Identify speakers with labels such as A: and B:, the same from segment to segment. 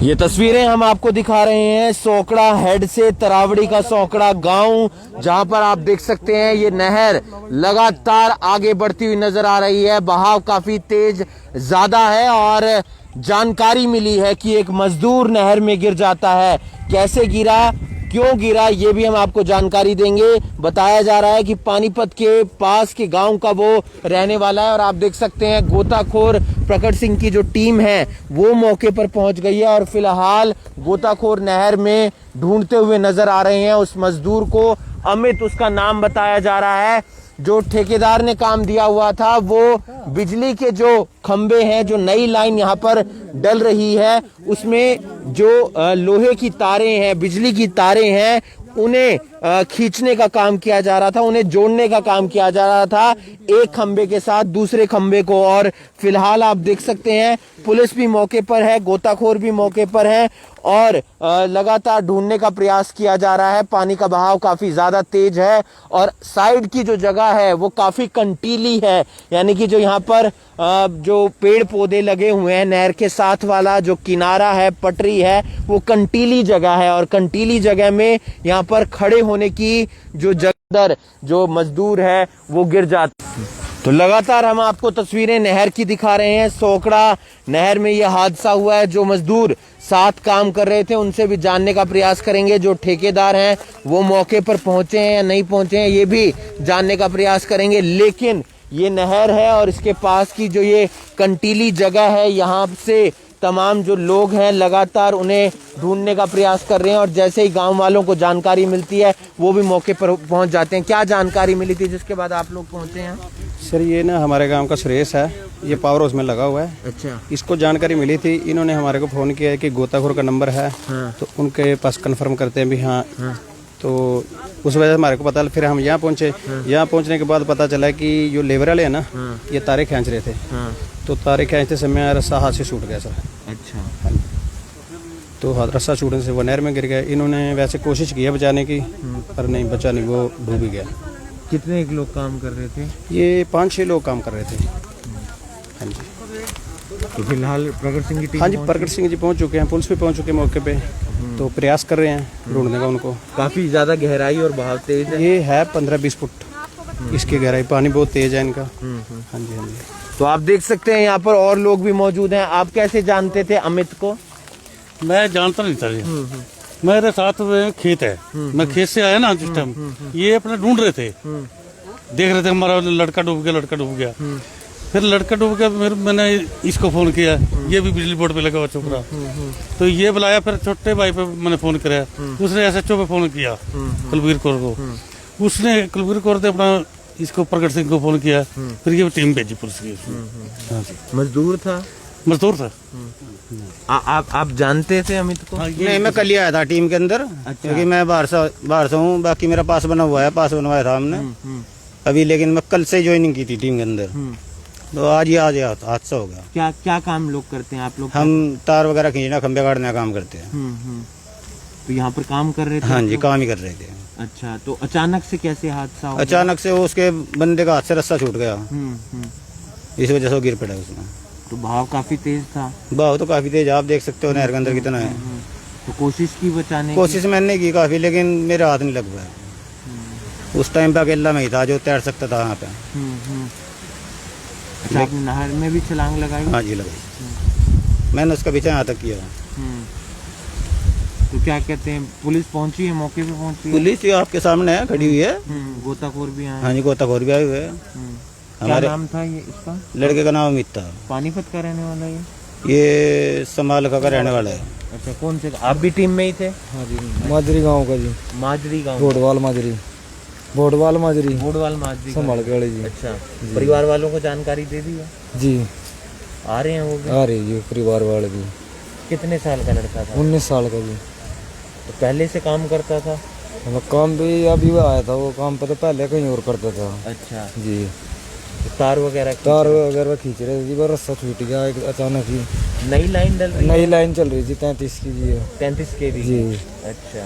A: ये तस्वीरें हम आपको दिखा रहे हैं सोकड़ा हेड से तरावड़ी का सोकड़ा गांव, जहां पर आप देख सकते हैं ये नहर लगातार आगे बढ़ती हुई नजर आ रही है। बहाव काफी तेज ज्यादा है और जानकारी मिली है कि एक मजदूर नहर में गिर जाता है। कैसे गिरा, क्यों गिरा, ये भी हम आपको जानकारी देंगे। बताया जा रहा है कि पानीपत के पास के गांव का वो रहने वाला है और आप देख सकते हैं गोताखोर प्रकट सिंह की जो टीम है वो मौके पर पहुंच गई है और फिलहाल गोताखोर नहर में ढूंढते हुए नजर आ रहे हैं उस मजदूर को। अमित उसका नाम बताया जा रहा है। जो ठेकेदार ने काम दिया हुआ था वो बिजली के जो खंबे हैं, जो नई लाइन यहाँ पर डल रही है, उसमें जो लोहे की तारें हैं, बिजली की तारें हैं, उन्हें खींचने का काम किया जा रहा था, उन्हें जोड़ने का काम किया जा रहा था एक खंबे के साथ दूसरे खंबे को। और फिलहाल आप देख सकते हैं पुलिस भी मौके पर है, गोताखोर भी मौके पर है और लगातार ढूंढने का प्रयास किया जा रहा है। पानी का बहाव काफी ज्यादा तेज है और साइड की जो जगह है वो काफी कंटीली है, यानी कि जो यहाँ पर जो पेड़ पौधे लगे हुए हैं, नहर के साथ वाला जो किनारा है, पटरी है, वो कंटीली जगह है और कंटीली जगह में यहाँ पर खड़े होने की जो जगह जो मजदूर है वो गिर जाता। तो लगातार हम आपको तस्वीरें नहर की दिखा रहे हैं। सोकड़ा नहर में यह हादसा हुआ है। जो मजदूर साथ काम कर रहे थे उनसे भी जानने का प्रयास करेंगे। जो ठेकेदार हैं वो मौके पर पहुंचे हैं या नहीं पहुंचे हैं ये भी जानने का प्रयास करेंगे। लेकिन ये नहर है और इसके पास की जो ये कंटीली जगह है, यहाँ से तमाम जो लोग हैं लगातार उन्हें ढूंढने का प्रयास कर रहे हैं और जैसे ही गांव वालों को जानकारी मिलती है वो भी मौके पर पहुंच जाते हैं। क्या जानकारी मिली थी जिसके बाद आप लोग पहुंचे हैं?
B: सर ये ना हमारे गांव का सुरेश है, ये पावर हाउस में लगा हुआ है।
A: अच्छा।
B: इसको जानकारी मिली थी, इन्होंने हमारे को फ़ोन किया है कि गोताखोर का नंबर है। हाँ। तो उनके पास कंफर्म करते हैं भी हाँ। तो उस वजह से हमारे को पता, फिर हम यहाँ पहुँचे। यहाँ पहुँचने के बाद पता चला कि जो लेबर वाले हैं ना, ये तारे खींच रहे थे। तो तारे खींचते समय रस्सा हाथ से छूट गया सर।
A: अच्छा।
B: तो रस्सा छूटने से वो नहर में गिर गया। इन्होंने वैसे कोशिश की है बचाने की, पर नहीं बचा, नहीं, वो डूब ही गया।
A: कितने लोग काम कर रहे थे?
B: ये 5-6 लोग काम कर रहे थे। हाँ जी।
A: तो फिलहाल प्रकट सिंह की टीम?
B: हाँ जी, प्रकट सिंह जी पहुंच चुके हैं, पुलिस भी पहुंच चुके हैं मौके पे। तो प्रयास कर रहे हैं ढूंढने का उनको।
A: काफी ज्यादा गहराई और बहाव तेज है।
B: ये है 15-20 फुट इसकी गहराई, पानी बहुत तेज है इनका। हाँ जी, हाँ जी।
A: तो आप देख सकते हैं यहाँ पर और लोग भी मौजूद हैं। आप कैसे जानते थे अमित को?
C: मैं जानता नहीं था जी। मेरे साथ में खेत है, मैं खेत से आया ना जिस टाइम, ये अपने ढूंढ रहे थे, देख रहे थे हमारा लड़का डूब गया, लड़का डूब गया। फिर लड़का डूब गया, फिर मैंने इसको फोन किया, ये भी बिजली बोर्ड पे लगा हुआ छोकरा। तो ये बुलाया, फिर छोटे भाई पे मैंने फोन कराया, उसने SHO पे फोन किया कुलबीर कौर को, उसने कुलबीर कौर ने अपना इसको प्रकट सिंह को फोन किया, फिर ये टीम भेजी पुलिस की।
A: मजदूर था?
C: मजदूर था।
A: आप जानते थे अमित को?
B: नहीं, मैं कल ही आया था टीम के अंदर। अच्छा। क्योंकि मैं बाहर से हूँ, बाकी मेरा पास बना हुआ है, पास बनवाया था हमने अभी, लेकिन मैं कल से ज्वाइनिंग की थी टीम के अंदर। तो आज ही हादसा हो गया।
A: क्या काम लोग करते हैं आप लोग?
B: हम तार वगैरह खींचना, खंबे गाड़ने का काम करते हैं।
A: तो यहाँ पर काम कर रहे थे?
B: हाँ जी, काम ही कर रहे थे।
A: अच्छा। तो अचानक से कैसे हादसा हो गया?
B: अचानक से वो उसके बंदे का हाथ से रस्सा छूट गया, इस वजह से वो गिर पड़ा उसमें।
A: तो बहाव काफी तेज था?
B: बहाव तो काफी तेज, आप देख सकते हो नहर के अंदर कितना है।
A: तो कोशिश की बचाने?
B: कोशिश मैंने की काफी, लेकिन मेरे हाथ नहीं लग पाया। उस टाइम पे अकेला में ही था जो तैर सकता था वहाँ पे।
A: अच्छा, आपने नहर में भी छलांग लगाई?
B: हाँ जी, लगाई। मैंने उसका पीछा यहाँ तक किया।
A: तो क्या कहते हैं, पुलिस पहुंची है, मौके पे पहुंची है?
B: पुलिस ये आपके सामने है, खड़ी हुई है।
A: गोताखोर भी आए?
B: हाँ जी, गोताखोर भी आए हुए हैं।
A: क्या नाम था ये इसका?
B: लड़के का नाम अमित था।
A: पानीपत का रहने वाला है
B: ये समालखा का रहने वाला है।
A: अच्छा। कौन से, आप भी टीम में ही थे?
D: हाँ जी, माजरी गांव का जी।
A: माजरी गांव?
D: बोडवाल माजरी। बोडवाल माजरी
A: संभाल के वाले जी। अच्छा। परिवार वालों को जानकारी दे दी है
D: जी?
A: आ रहे हैं वो भी?
D: आ रही जी, परिवार वाले भी।
A: कितने साल का लड़का था?
D: 19 साल का जी।
A: तो पहले से काम करता था?
D: काम भी अभी आया था, वो काम पे तो पहले कहीं और करता था।
A: अच्छा
D: जी।
A: तो तार वगैरह
D: खींच रहे थे जी, रस्सा छूट गया अचानक ही।
A: नई लाइन डल रही?
D: नई लाइन चल रही थी 33 की जी।
A: 33 के
D: जी।
A: अच्छा,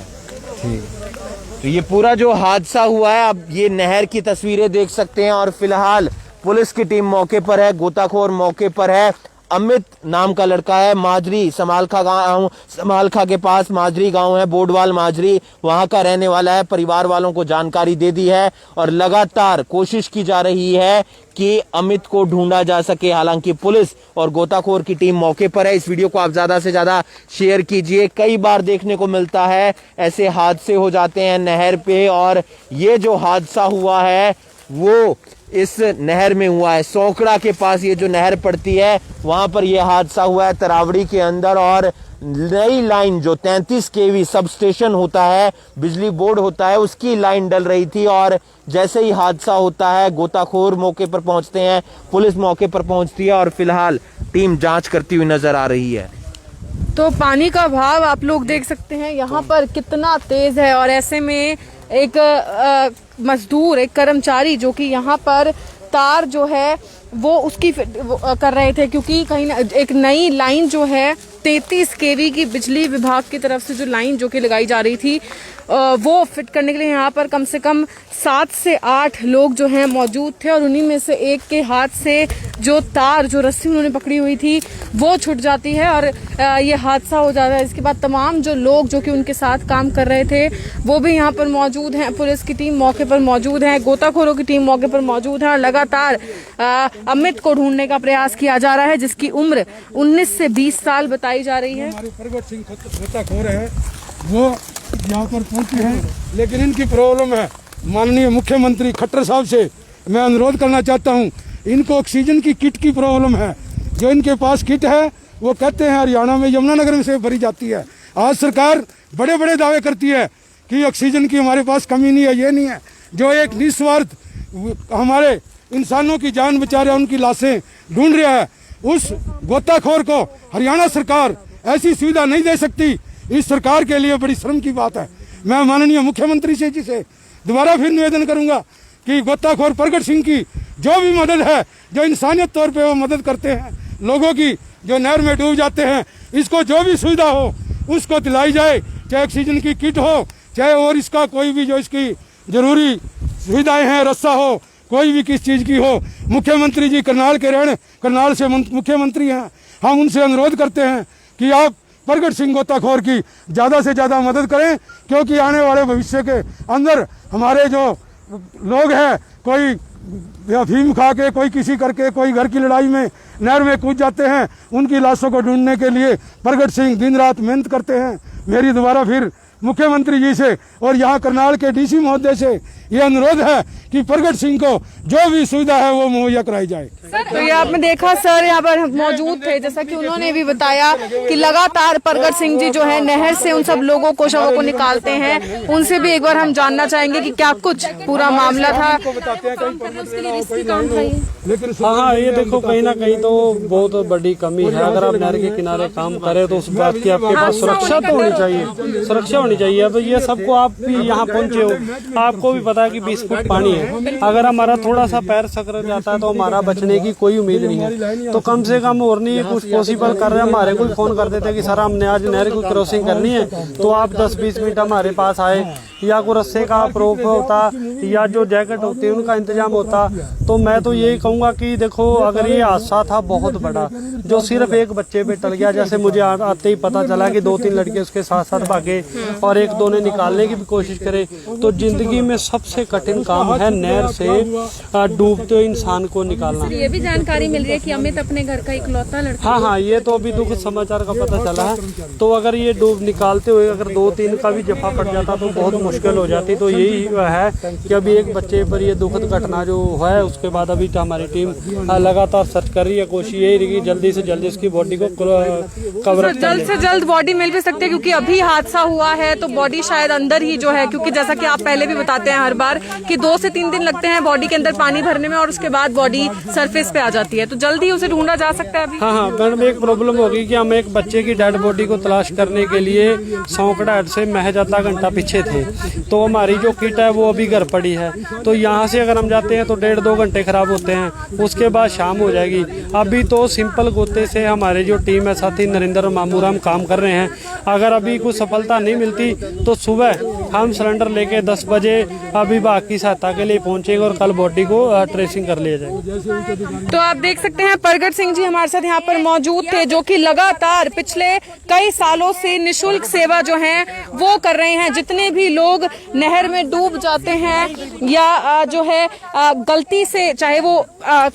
D: ठीक।
A: तो ये पूरा जो हादसा हुआ है, अब ये नहर की तस्वीरें देख सकते हैं और फिलहाल पुलिस की टीम मौके पर है, गोताखोर मौके पर है। अमित नाम का लड़का है, माजरी समालखा गांव, समालखा के पास माजरी गांव है, बोडवाल माजरी, वहां का रहने वाला है। परिवार वालों को जानकारी दे दी है और लगातार कोशिश की जा रही है कि अमित को ढूंढा जा सके। हालांकि पुलिस और गोताखोर की टीम मौके पर है। इस वीडियो को आप ज्यादा से ज्यादा शेयर कीजिए। कई बार देखने को मिलता है ऐसे हादसे हो जाते हैं नहर पे, और ये जो हादसा हुआ है वो इस नहर में हुआ है। सोकड़ा के पास ये जो नहर पड़ती है वहां पर यह हादसा हुआ है तरावड़ी के अंदर। और नई लाइन जो 33 केवी सब स्टेशन होता है, बिजली बोर्ड होता है, उसकी लाइन डल रही थी। और जैसे ही हादसा होता है गोताखोर मौके पर पहुंचते हैं, पुलिस मौके पर पहुंचती है और फिलहाल टीम जांच करती हुई नजर आ रही है।
E: तो पानी का भाव आप लोग देख सकते हैं यहाँ पर कितना तेज है। और ऐसे में एक मजदूर, एक कर्मचारी जो कि यहाँ पर तार जो है वो उसकी कर रहे थे, क्योंकि कहीं एक नई लाइन जो है 33 केवी की बिजली विभाग की तरफ से जो लाइन जो कि लगाई जा रही थी वो फिट करने के लिए यहाँ पर कम से कम 7 से 8 लोग जो हैं मौजूद थे। और उन्हीं में से एक के हाथ से जो तार, जो रस्सी उन्होंने पकड़ी हुई थी वो छूट जाती है और ये हादसा हो जाता है। इसके बाद तमाम जो लोग जो कि उनके साथ काम कर रहे थे वो भी यहाँ पर मौजूद हैं। पुलिस की टीम मौके पर मौजूद है, गोताखोरों की टीम मौके पर मौजूद है और लगातार अमित को ढूंढने का प्रयास किया जा रहा है, जिसकी उम्र 19 से 20 साल बताई जा रही है।
F: हमारे प्रगट सिंह गोताखोर है, वो यहाँ पर पहुंचे हैं, लेकिन इनकी प्रॉब्लम है। माननीय मुख्यमंत्री खट्टर साहब से मैं अनुरोध करना चाहता हूँ, इनको ऑक्सीजन की किट की प्रॉब्लम है। जो इनके पास किट है वो कहते हैं हरियाणा में यमुनानगर में से भरी जाती है। आज सरकार बड़े बड़े दावे करती है कि ऑक्सीजन की हमारे पास कमी नहीं है, ये नहीं है। जो एक निस्वार्थ हमारे इंसानों की जान बचा रहा है, उनकी लाशें ढूंढ रहा है, उस गोताखोर को हरियाणा सरकार ऐसी सुविधा नहीं दे सकती। इस सरकार के लिए बड़ी शर्म की बात है। मैं माननीय मुख्यमंत्री से जिसे दोबारा फिर निवेदन करूंगा कि गोताखोर प्रगट सिंह की जो भी मदद है, जो इंसानियत तौर पे वो मदद करते हैं लोगों की जो नहर में डूब जाते हैं, इसको जो भी सुविधा हो उसको दिलाई जाए, चाहे ऑक्सीजन की किट हो, चाहे और इसका कोई भी जो इसकी जरूरी सुविधाएं हैं, रस्सा हो, कोई भी किस चीज़ की हो। मुख्यमंत्री जी करनाल से मुख्यमंत्री हैं, हम उनसे अनुरोध करते हैं कि आप प्रगट सिंह गोताखोर की ज़्यादा से ज़्यादा मदद करें, क्योंकि आने वाले भविष्य के अंदर हमारे जो लोग हैं, कोई अफीम खा के, कोई किसी करके, कोई घर की लड़ाई में नहर में कूद जाते हैं, उनकी लाशों को ढूंढने के लिए प्रगट सिंह दिन रात मेहनत करते हैं। मेरी दोबारा फिर मुख्यमंत्री जी से और यहाँ करनाल के डीसी महोदय से ये अनुरोध है कि प्रगट सिंह को जो भी सुविधा है वो मुहैया कराई जाए।
E: तो ये आपने देखा सर यहाँ पर मौजूद थे, जैसा कि उन्होंने भी बताया कि लगातार प्रगट सिंह जी जो है नहर से उन सब लोगों को, शवों को निकालते हैं। उनसे भी एक बार हम जानना चाहेंगे कि क्या कुछ पूरा मामला था।
G: हाँ, ये देखो कहीं ना कहीं तो बहुत बड़ी कमी है। अगर आप नहर के किनारे काम करें तो उस बात की आपके पास सुरक्षा तो होनी चाहिए, सुरक्षा होनी चाहिए। अब ये सबको आप भी यहाँ पहुँचे हो, आपको भी पता है कि 20 फुट पानी है। अगर हमारा थोड़ा सा पैर सकड़ जाता है तो हमारा बचने की कोई उम्मीद नहीं है। तो कम से कम और नहीं कुछ पॉसिबल कर रहे हैं, हमारे को फोन कर देते कि सर हमने आज नहर की क्रॉसिंग करनी है, तो आप 10-20 मिनट हमारे पास आए, या कोई रस्से का प्रोप होता या जो जैकेट होती है उनका इंतजाम होता। तो मैं तो यही कहूँगा कि देखो अगर ये हादसा था बहुत बड़ा, जो सिर्फ एक बच्चे पे टल गया, जैसे मुझे आते ही पता चला कि 2-3 लड़के उसके साथ साथ भागे और 1-2 ने निकालने की भी कोशिश करे। तो जिंदगी में सबसे कठिन काम है नहर से डूबते हुए इंसान को निकालना।
E: ये भी जानकारी मिल रही है कि अमित अपने घर का इकलौता लड़का।
G: हाँ, ये तो अभी दुखद समाचार का पता चला है। तो अगर ये डूब निकालते हुए अगर 2-3 का भी जफा पड़ जाता तो बहुत मुश्किल हो जाती। तो यही है कि अभी एक बच्चे पर ये दुखद घटना जो है, उसके बाद अभी तो हमारी टीम लगातार सर्च कर रही है। कोशिश यही रही जल्दी से जल्दी उसकी बॉडी को कवर
E: जल्द से जल्द बॉडी मिल भी सकती है, क्योंकि अभी हादसा हुआ है तो बॉडी शायद अंदर ही जो है, क्योंकि जैसा कि आप पहले भी बताते हैं हर बार कि 2 से 3 दिन लगते हैं बॉडी के अंदर पानी भरने में और उसके बाद बॉडी सरफेस पे आ जाती है। तो जल्दी उसे ढूंढा जा सकता है अभी।
G: हाँ, मैडम एक प्रॉब्लम होगी कि हम एक बच्चे की डेड बॉडी को तलाश करने के लिए सोकड़ा हेड से महज आधा घंटा पीछे थे। तो हमारी जो किट है वो अभी घर पड़ी है, तो यहाँ से अगर हम जाते हैं तो 1.5-2 घंटे खराब होते हैं, उसके बाद शाम हो जाएगी। अभी तो सिंपल गोते से हमारे जो टीम है साथी नरेंद्र मामूराम काम कर रहे हैं। अगर अभी कुछ सफलता नहीं मिलती तो सुबह हम सिलेंडर लेके 10 बजे विभाग की सहायता के लिए पहुंचेंगे और कल बॉडी को ट्रेसिंग कर लिया जाएगा।
E: तो आप देख सकते हैं प्रगट सिंह जी हमारे साथ यहाँ पर मौजूद थे, जो कि लगातार पिछले कई सालों से निशुल्क सेवा जो है वो कर रहे हैं। जितने भी लोग नहर में डूब जाते हैं या जो है गलती से, चाहे वो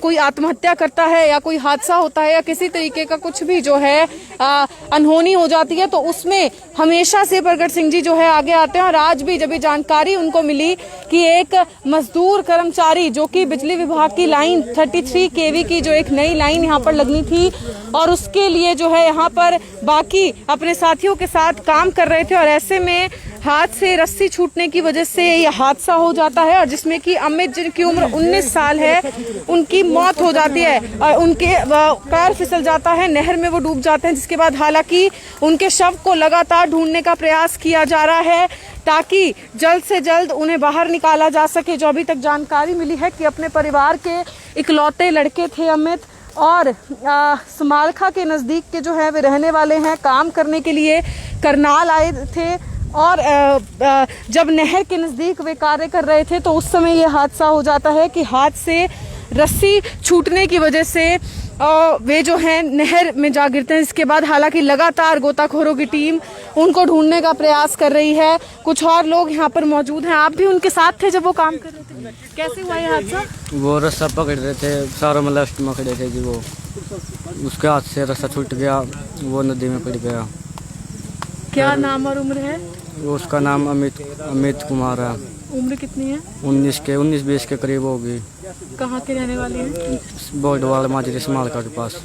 E: कोई आत्महत्या करता है या कोई हादसा होता है या किसी तरीके का कुछ भी जो है अनहोनी हो जाती है, तो उसमें हमेशा से प्रगट सिंह जी जो है आगे आते हैं। और आज भी जब ये जानकारी उनको मिली कि एक मजदूर कर्मचारी जो कि बिजली विभाग की लाइन 33 kV की जो एक नई लाइन यहाँ पर लगनी थी और उसके लिए जो है यहाँ पर बाकी अपने साथियों के साथ काम कर रहे थे, और ऐसे में हाथ से रस्सी छूटने की वजह से यह हादसा हो जाता है, और जिसमें कि अमित जिनकी उम्र 19 साल है उनकी मौत हो जाती है और उनके पैर फिसल जाता है, नहर में वो डूब जाते हैं। जिसके बाद हालांकि उनके शव को लगातार ढूंढने का प्रयास किया जा रहा है ताकि जल्द से जल्द उन्हें बाहर निकाला जा सके। जो अभी तक जानकारी मिली है कि अपने परिवार के इकलौते लड़के थे अमित, और समालखा के नज़दीक के जो है वे रहने वाले हैं, काम करने के लिए करनाल आए थे, और जब नहर के नज़दीक वे कार्य कर रहे थे तो उस समय ये हादसा हो जाता है कि हाथ से रस्सी छूटने की वजह से वे जो हैं नहर में जा गिरते हैं। इसके बाद हालांकि लगातार गोताखोरों की टीम उनको ढूंढने का प्रयास कर रही है। कुछ और लोग यहाँ पर मौजूद हैं, आप भी उनके साथ थे जब वो काम कर रहे थे, कैसे हुआ ये हादसा?
H: वो रस्सा पकड़ रहे थे, सारों में लास्ट में खड़े थे जी, वो उसके हाथ से रस्सा छूट गया, वो नदी में पड़ गया।
E: क्या नाम और उम्र है?
H: उसका नाम अमित कुमार है।
E: उम्र कितनी है?
H: 19-20 के करीब होगी।
E: कहाँ के रहने वाले हैं?
H: बोर्डवाल माजरी समालका के पास।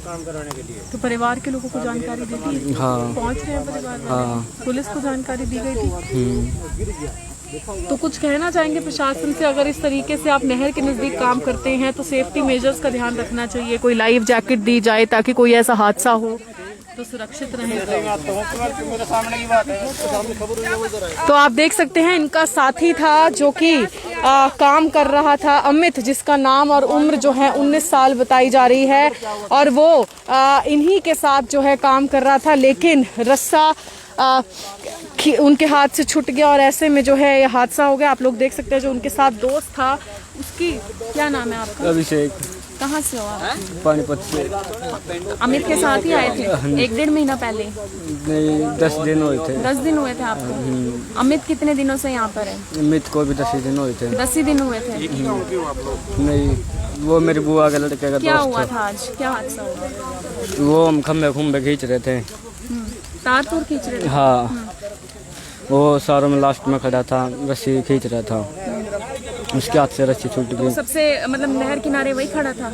E: तो परिवार के लोगों को जानकारी दी थी?
H: हाँ।
E: पहुँच रहे हैं परिवार वाले?
H: हाँ।
E: पुलिस को जानकारी दी गई थी? तो कुछ कहना चाहेंगे प्रशासन से, अगर इस तरीके से आप नहर के नज़दीक काम करते हैं तो सेफ्टी मेजर्स का ध्यान रखना चाहिए, कोई लाइफ जैकेट दी जाए ताकि कोई ऐसा हादसा हो तो सुरक्षित रहे। तो आप देख सकते हैं इनका साथी था जो कि काम कर रहा था, अमित, जिसका नाम और उम्र जो है 19 साल बताई जा रही है, और वो इन्हीं के साथ जो है काम कर रहा था, लेकिन रस्सा उनके हाथ से छूट गया और ऐसे में जो है ये हादसा हो गया। आप लोग देख सकते हैं जो उनके साथ दोस्त था, उसकी क्या नाम है आपका?
H: अभिषेक।
E: कहाँ से हो आप?
H: पानीपत से।
E: अमित के साथ ही आए थे? 1-1.5 महीना पहले?
H: नहीं, 10 दिन हुए थे।
E: 10 दिन हुए थे आपको? अमित कितने दिनों से यहाँ पर है?
H: अमित को भी 10 दिन हुए थे।
E: 10 ही दिन हुए थे?
H: नहीं, वो मेरी बुआ के लड़के का
E: क्या
H: दोस्त
E: हुआ
H: था।
E: था आज? क्या हादसा हुआ?
H: वो हम खम्बे खींच रहे थे।
E: तार तूर खींच रहे थे?
H: हाँ, वो सारों में लास्ट में खड़ा था, रस्सी खींच रहा था, उसके हाथ से रस्सी छूट गई।
E: सबसे मतलब नहर किनारे वही खड़ा था?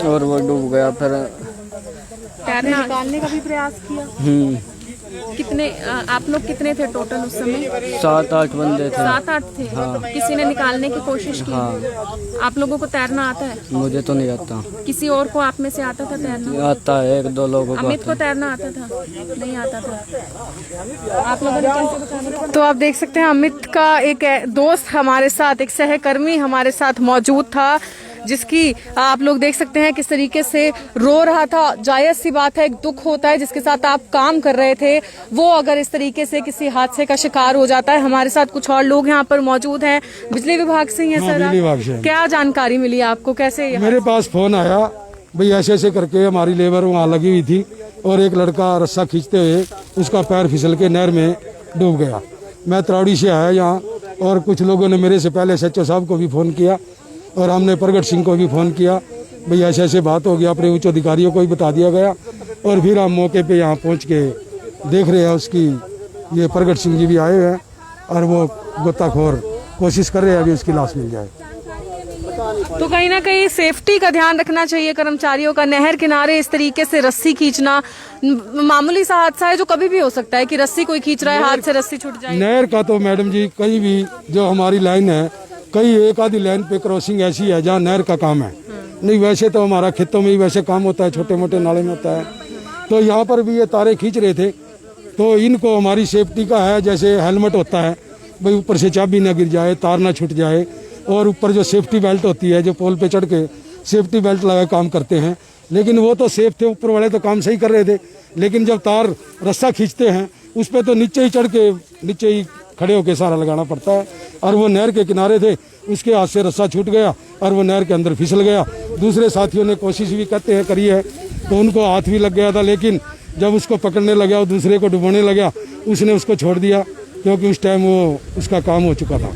H: और वो डूब गया। फिर
E: तैरने निकालने का भी प्रयास किया? कितने आप लोग कितने थे टोटल उस समय?
H: 7-8 बंदे थे।
E: 7-8 थे?
H: हाँ।
E: किसी ने निकालने की कोशिश की?
H: हाँ।
E: आप लोगों को तैरना आता है?
H: मुझे तो नहीं आता।
E: किसी और को आप में से आता था तैरना?
H: आता है, 1-2 लोगों को
E: अमित को तैरना आता था? नहीं आता था। आप लोगों ने कैसे बचाया? तो आप देख सकते हैं अमित का एक दोस्त हमारे साथ, एक सहकर्मी हमारे साथ मौजूद था, जिसकी आप लोग देख सकते हैं किस तरीके से रो रहा था। जायज सी बात है, एक दुख होता है जिसके साथ आप काम कर रहे थे, वो अगर इस तरीके से किसी हादसे का शिकार हो जाता है। हमारे साथ कुछ और लोग यहाँ पर मौजूद हैं, बिजली विभाग से ही है सर।
F: बिजली विभाग से।
E: क्या जानकारी मिली आपको, कैसे?
F: मेरे पास फोन आया, भाई ऐसे ऐसे करके हमारी लेबर वहाँ लगी हुई थी और एक लड़का रस्सा खींचते हुए उसका पैर फिसल के नहर में डूब गया। मैं तरावड़ी से आया यहाँ, और कुछ लोगों ने मेरे से पहले SHO साहब को भी फ़ोन किया और हमने प्रगट सिंह को भी फ़ोन किया, भाई ऐसे ऐसे बात हो गया, अपने उच्च अधिकारियों को भी बता दिया गया, और फिर हम मौके पे यहाँ पहुँच के देख रहे हैं उसकी, ये प्रगट सिंह जी भी आए हुए हैं और वो गोताखोर कोशिश कर रहे हैं अभी उसकी लाश मिल जाए।
E: तो कहीं ना कहीं सेफ्टी का ध्यान रखना चाहिए कर्मचारियों का। नहर किनारे इस तरीके से रस्सी खींचना मामूली सा हादसा है जो कभी भी हो सकता है कि रस्सी कोई खींच रहा है, हाथ से रस्सी छूट जाए।
F: नहर का तो मैडम जी कहीं भी जो हमारी लाइन है, कई एक आधी लाइन पे क्रॉसिंग ऐसी है जहाँ नहर का काम है, नहीं वैसे तो हमारा खेतों में ही वैसे काम होता है, छोटे मोटे नाले में होता है। तो यहाँ पर भी ये तारे खींच रहे थे, तो इनको हमारी सेफ्टी का है, जैसे हेलमेट होता है, भाई ऊपर से चाबी ना गिर जाए, तार ना छूट जाए, और ऊपर जो सेफ्टी बेल्ट होती है, जो पोल पे चढ़ के सेफ्टी बेल्ट लगा काम करते हैं। लेकिन वो तो सेफ थे, ऊपर वाले तो काम सही कर रहे थे, लेकिन जब तार रस्सा खींचते हैं उस पर तो नीचे ही चढ़ के नीचे ही खड़े होकर सारा लगाना पड़ता है। और वो नहर के किनारे थे, उसके हाथ से रस्सा छूट गया और वो नहर के अंदर फिसल गया। दूसरे साथियों ने कोशिश भी कहते हैं करी है, तो उनको हाथ भी लग गया था, लेकिन जब उसको पकड़ने लगा और दूसरे को डुबोने लगा, उसने उसको छोड़ दिया, क्योंकि उस टाइम वो उसका काम हो चुका था।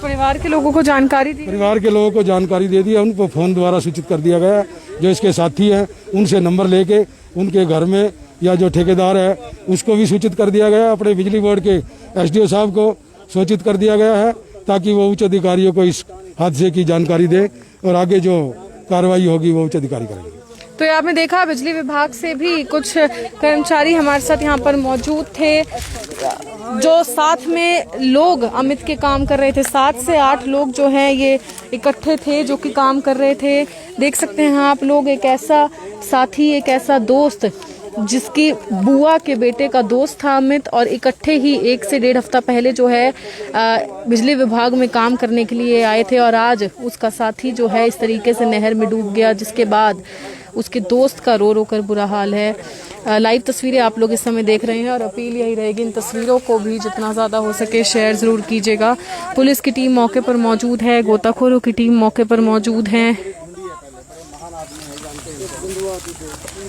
E: परिवार के लोगों को जानकारी दी?
F: परिवार के लोगों को जानकारी दे दिया, उनको फ़ोन द्वारा सूचित कर दिया गया। जो इसके साथी हैं उनसे नंबर लेके उनके घर में, या जो ठेकेदार है उसको भी सूचित कर दिया गया। अपने बिजली बोर्ड के SDO साहब को सूचित कर दिया गया है, ताकि वो उच्च अधिकारियों को इस हादसे की जानकारी दे और आगे जो कार्रवाई होगी वो उच्च अधिकारी करेंगे।
E: तो ये आपने देखा, बिजली विभाग से भी कुछ कर्मचारी हमारे साथ यहाँ पर मौजूद थे, जो साथ में लोग अमित के काम कर रहे थे। 7 से 8 लोग जो हैं ये इकट्ठे थे जो कि काम कर रहे थे। देख सकते हैं आप लोग, एक ऐसा साथी, एक ऐसा दोस्त जिसकी बुआ के बेटे का दोस्त था अमित, और इकट्ठे ही 1 से 1.5 हफ्ता पहले जो है बिजली विभाग में काम करने के लिए आए थे, और आज उसका साथी जो है इस तरीके से नहर में डूब गया, जिसके बाद उसके दोस्त का रो रो कर बुरा हाल है। लाइव तस्वीरें आप लोग इस समय देख रहे हैं, और अपील यही रहेगी, इन तस्वीरों को भी जितना ज़्यादा हो सके शेयर ज़रूर कीजिएगा। पुलिस की टीम मौके पर मौजूद है, गोताखोरों की टीम मौके पर मौजूद है।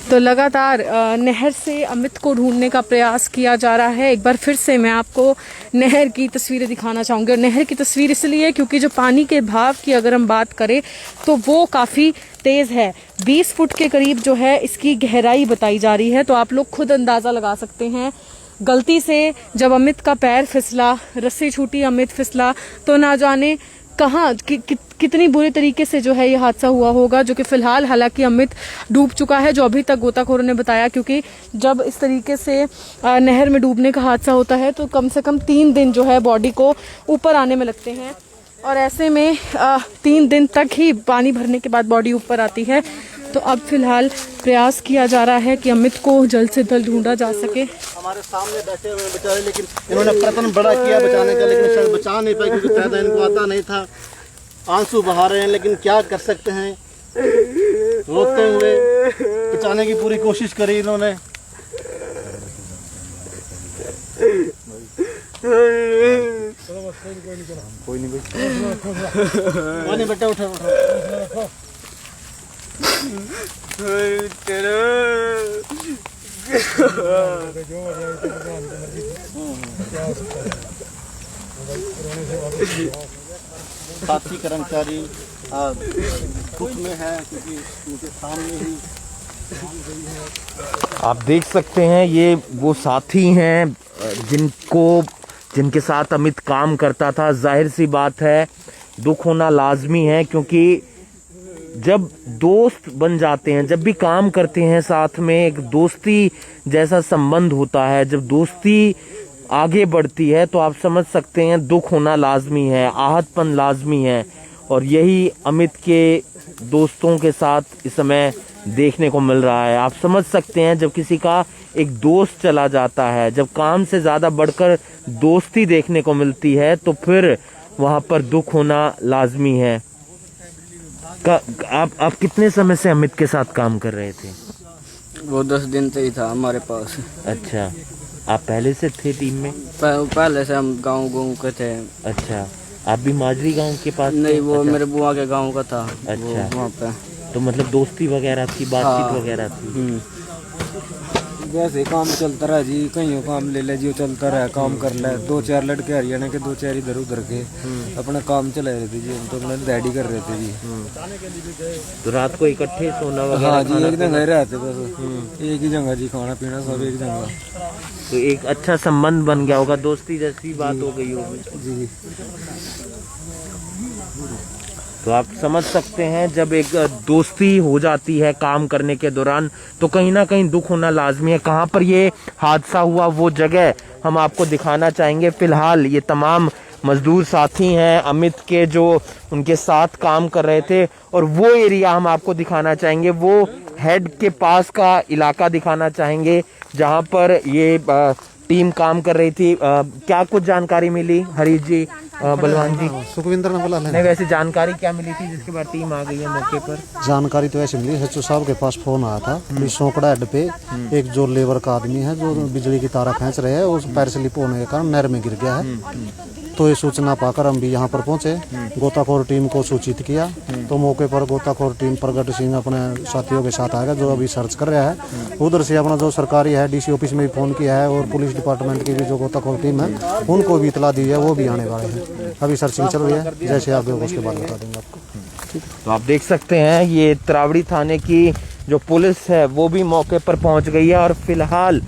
E: तो लगातार नहर से अमित को ढूंढने का प्रयास किया जा रहा है। एक बार फिर से मैं आपको नहर की तस्वीरें दिखाना चाहूँगी, और नहर की तस्वीर इसलिए क्योंकि जो पानी के भाव की अगर हम बात करें तो वो काफ़ी तेज़ है। 20 फुट के करीब जो है इसकी गहराई बताई जा रही है, तो आप लोग खुद अंदाज़ा लगा सकते हैं। गलती से जब अमित का पैर फिसला, रस्सी छूटी, अमित फिसला, तो ना जाने कहाँ कितनी बुरी तरीके से जो है ये हादसा हुआ होगा, जो कि फिलहाल हालांकि अमित डूब चुका है, जो अभी तक गोताखोरों ने बताया। क्योंकि जब इस तरीके से नहर में डूबने का हादसा होता है तो कम से कम 3 दिन जो है बॉडी को ऊपर आने में लगते हैं, और ऐसे में 3 दिन तक ही पानी भरने के बाद बॉडी ऊपर आती है। तो अब फिलहाल प्रयास किया जा रहा है कि अमित को जल्द से जल्द ढूंढा जा सके।
I: हमारे सामने बैठे हुए बेचारे, लेकिन इन्होंने प्रयत्न बड़ा किया बचाने का, लेकिन शायद बचा नहीं पाए, क्योंकि तैरना इनको आता नहीं था। आंसू बहा रहे हैं, लेकिन क्या कर सकते हैं, रोते हुए बचाने की पूरी कोशिश करी इन्होंने। कोई नहीं बेटा, उठो उठो। साथी कर्मचारी दुख में है, क्योंकि उनके सामने ही
A: आप देख सकते हैं ये वो साथी हैं जिनके साथ अमित काम करता था। जाहिर सी बात है दुख होना लाजमी है, क्योंकि जब दोस्त बन जाते हैं, जब भी काम करते हैं साथ में, एक दोस्ती जैसा संबंध होता है, जब दोस्ती आगे बढ़ती है तो आप समझ सकते हैं दुख होना लाजमी है, आहतपन लाजमी है। और यही अमित के दोस्तों के साथ इस समय देखने को मिल रहा है। आप समझ सकते हैं जब किसी का एक दोस्त चला जाता है, जब काम से ज़्यादा बढ़कर दोस्ती देखने को मिलती है, तो फिर वहाँ पर दुख होना लाजमी है। आप कितने समय से अमित के साथ काम कर रहे थे?
H: वो 10 दिन से ही था हमारे पास।
A: अच्छा, आप पहले से थे टीम में?
H: पहले से हम गाँव के थे।
A: अच्छा, आप भी माजरी गांव के पास?
H: नहीं, वो अच्छा। मेरे बुआ के गांव का था।
A: अच्छा,
H: वहाँ पे
A: तो मतलब दोस्ती वगैरह थी, बातचीत वगैरह थी।
D: वैसे काम चलता रहा जी, कहीं काम ले ले जी, चलता रहा, काम कर ले। 2-4 लड़के हरियाणा के, 2-4 इधर उधर के अपना काम चला रहे थे जी, हम तो अपना डैडी कर रहे थे जी।
A: तो रात को इकट्ठे सोना वगैरह?
D: हाँ जी, एक जगह रहते बस, एक ही जगह जी, खाना पीना सब एक जगह।
A: तो एक अच्छा संबंध बन गया होगा, दोस्ती जैसी बात हो गई होगी
D: जी।
A: तो आप समझ सकते हैं जब एक दोस्ती हो जाती है काम करने के दौरान, तो कहीं ना कहीं दुख होना लाजमी है। कहाँ पर ये हादसा हुआ वो जगह हम आपको दिखाना चाहेंगे। फिलहाल ये तमाम मजदूर साथी हैं अमित के, जो उनके साथ काम कर रहे थे, और वो एरिया हम आपको दिखाना चाहेंगे, वो हेड के पास का इलाका दिखाना चाहेंगे, जहाँ पर ये टीम काम कर रही थी। क्या कुछ जानकारी मिली हरीश जी, बलवान जी?
I: सुखविंदर ने बोला
A: नहीं, वैसे जानकारी क्या मिली थी जिसके बाद टीम आ गई है मौके पर?
I: जानकारी तो ऐसे मिली, सचिव साहब के पास फोन आया था कि सोकड़ा हेड पे एक जो लेबर का आदमी है जो बिजली की तारा खींच रहे हैं, उस पैर स्लिप होने के कारण नहर में गिर गया है। तो ये सूचना पाकर हम भी यहाँ पर पहुंचे, गोताखोर टीम को सूचित किया। तो मौके पर गोताखोर टीम प्रगट सिंह अपने साथियों के साथ आएगा जो अभी सर्च कर रहा है। उधर से अपना जो सरकारी है डीसी ऑफिस में भी फोन किया है और पुलिस डिपार्टमेंट की भी जो गोताखोर टीम है उनको भी इतला दी है, वो भी आने वाले हैं। अभी सर्चिंग चल रही है, जैसे आगे होगा उसके बाद बता देंगे आपको।
A: तो आप देख सकते हैं ये तरावड़ी थाने की जो पुलिस है वो भी मौके पर पहुंच गई है और फिलहाल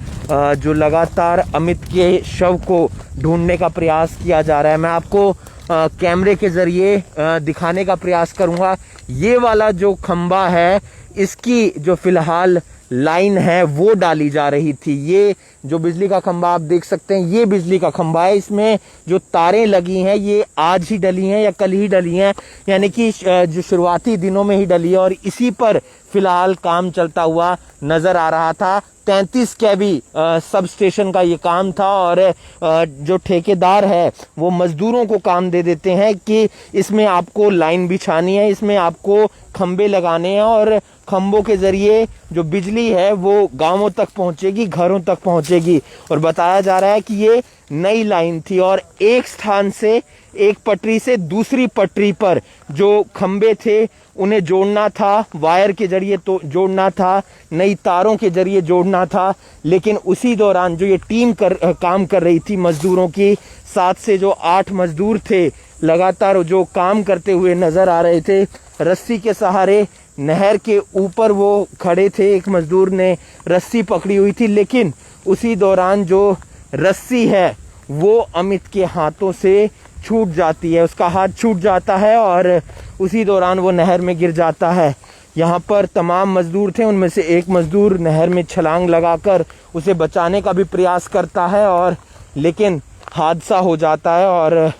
A: जो लगातार अमित के शव को ढूंढने का प्रयास किया जा रहा है। मैं आपको कैमरे के जरिए दिखाने का प्रयास करूंगा। ये वाला जो खंबा है इसकी जो फिलहाल लाइन है वो डाली जा रही थी। ये जो बिजली का खंबा आप देख सकते हैं, ये बिजली का खंबा है। इसमें जो तारें लगी हैं ये आज ही डली हैं या कल ही डली हैं, यानी कि जो शुरुआती दिनों में ही डली है और इसी पर फिलहाल काम चलता हुआ नजर आ रहा था। 33 केवी सब स्टेशन का ये काम था और जो ठेकेदार है वो मजदूरों को काम दे देते हैं कि इसमें आपको लाइन बिछानी है, इसमें आपको खंबे लगाने हैं और खंबों के जरिए जो बिजली है वो गांवों तक पहुंचेगी, घरों तक पहुंचेगी। और बताया जा रहा है कि ये नई लाइन थी और एक स्थान से, एक पटरी से दूसरी पटरी पर जो खंबे थे उन्हें जोड़ना था, वायर के जरिए तो जोड़ना था, नई तारों के जरिए जोड़ना था। लेकिन उसी दौरान जो ये टीम काम कर रही थी मजदूरों की, 7 से जो 8 मजदूर थे लगातार जो काम करते हुए नजर आ रहे थे, रस्सी के सहारे नहर के ऊपर वो खड़े थे। एक मजदूर ने रस्सी पकड़ी हुई थी, लेकिन उसी दौरान जो रस्सी है वो अमित के हाथों से छूट जाती है, उसका हाथ छूट जाता है और उसी दौरान वो नहर में गिर जाता है। यहाँ पर तमाम मजदूर थे, उनमें से एक मजदूर नहर में छलांग लगाकर उसे बचाने का भी प्रयास करता है और लेकिन हादसा हो जाता है और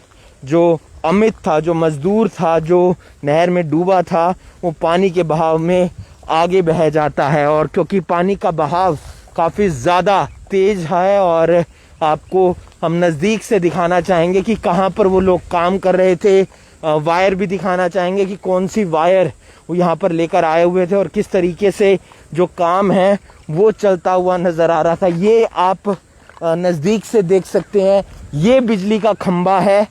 A: जो अमित था, जो मजदूर था, जो नहर में डूबा था, वो पानी के बहाव में आगे बह जाता है। और क्योंकि पानी का बहाव काफ़ी ज़्यादा तेज है और आपको हम नज़दीक से दिखाना चाहेंगे कि कहाँ पर वो लोग काम कर रहे थे, वायर भी दिखाना चाहेंगे कि कौन सी वायर वो यहाँ पर लेकर आए हुए थे और किस तरीके से जो काम है वो चलता हुआ नज़र आ रहा था। ये आप नज़दीक से देख सकते हैं, ये बिजली का खंबा है।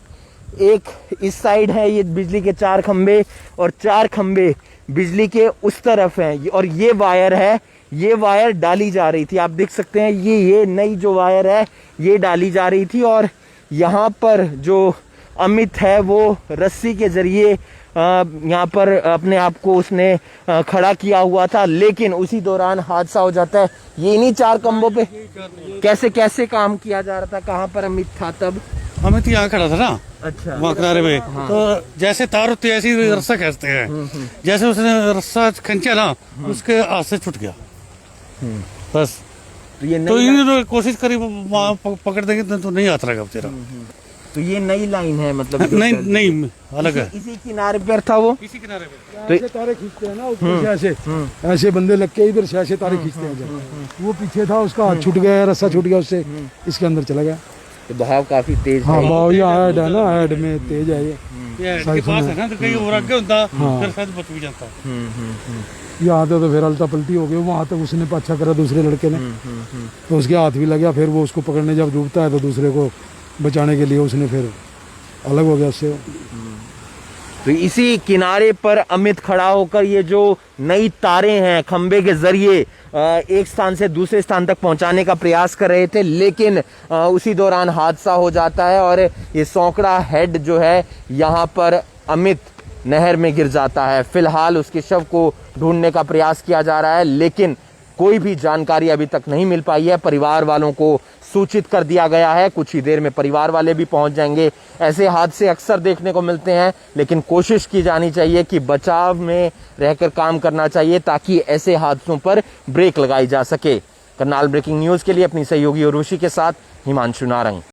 A: एक इस साइड है, ये बिजली के 4 खंबे और 4 खंबे बिजली के उस तरफ हैं और ये वायर है, ये वायर डाली जा रही थी। आप देख सकते हैं ये नई जो वायर है ये डाली जा रही थी और यहाँ पर जो अमित है वो रस्सी के जरिए यहाँ पर अपने आप को उसने खड़ा किया हुआ था, लेकिन उसी दौरान हादसा हो जाता है। ये इन्हीं 4 खंबों पे कैसे कैसे काम किया जा रहा था? कहाँ पर अमित था तब?
C: अमित यहाँ खड़ा था ना,
A: अच्छा,
C: वहाँ किनारे पे। तो जैसे तार होती है ऐसे ही रस्सा खींचते हैं, जैसे उसने रस्सा खींचा ना उसके हाथ से छूट गया बस। तो इन्होंने कोशिश करी पकड़ देंगे तो नहीं हाथ रहेगा तेरा।
A: तो ये नई लाइन है, मतलब
C: नहीं अलग है।
A: इसी किनारे पर था वो,
C: इसी किनारे पे
F: तो ऐसे तारे खींचते हैं ना ऊपर से, ऐसे बंदे लग के इधर से ऐसे तारे खींचते हैं। वो पीछे था, उसका हाथ छूट गया, रस्सा छूट गया, उससे इसके अंदर चला गया।
A: तो बहाव काफी तेज
F: हाँ,
A: है।
F: बहाव यहाँ ऐड है ना, ऐड में तेज है ये।
C: इसके पास है ना, तो कहीं और आगे होता फिर शायद बच भी जाता।
F: यहाँ तो फिर अलता पलटी हो गई, वहाँ तक उसने पाछा करा दूसरे लड़के ने, तो उसके हाथ भी लग गया। फिर वो उसको पकड़ने जब डूबता है तो दूसरे को बचाने के लिए उसने फिर अलग हो गया उससे।
A: तो इसी किनारे पर अमित खड़ा होकर ये जो नई तारें हैं खंबे के जरिए एक स्थान से दूसरे स्थान तक पहुंचाने का प्रयास कर रहे थे, लेकिन उसी दौरान हादसा हो जाता है और ये सोकड़ा हेड जो है यहाँ पर अमित नहर में गिर जाता है। फिलहाल उसके शव को ढूंढने का प्रयास किया जा रहा है, लेकिन कोई भी जानकारी अभी तक नहीं मिल पाई है। परिवार वालों को सूचित कर दिया गया है, कुछ ही देर में परिवार वाले भी पहुंच जाएंगे। ऐसे हादसे अक्सर देखने को मिलते हैं, लेकिन कोशिश की जानी चाहिए कि बचाव में रहकर काम करना चाहिए ताकि ऐसे हादसों पर ब्रेक लगाई जा सके। करनाल ब्रेकिंग न्यूज के लिए अपनी सहयोगी उर्वशी के साथ हिमांशु नारंग।